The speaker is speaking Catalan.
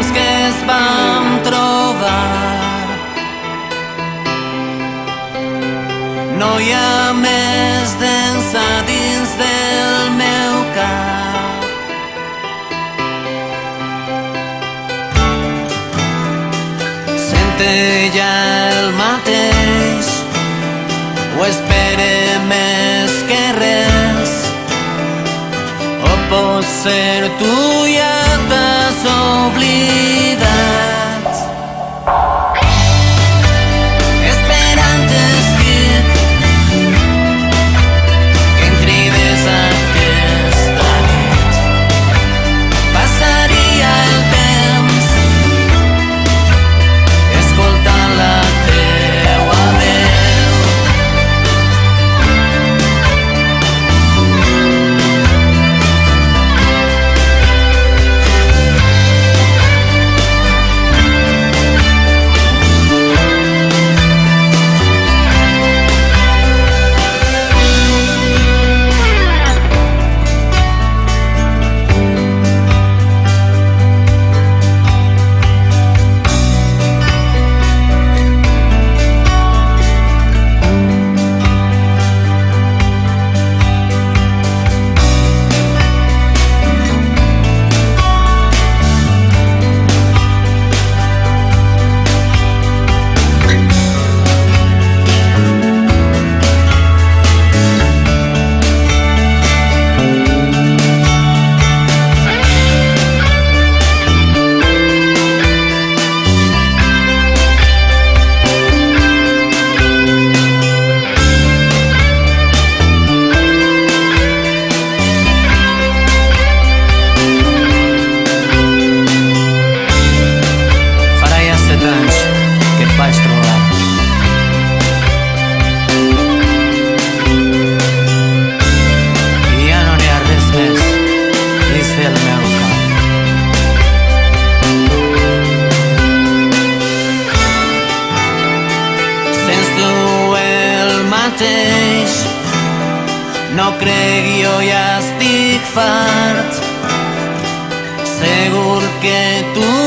temps que es vam trobar. No hi ha més d'ençà dins del meu cap. Sente ja el mateix, o espere més que res, o potser tu ja t'has oblidat. Esperant estic que em crides aquesta nit. Passaria el temps escoltant la teua veu. No crec, jo ja estic fart. Segur que tu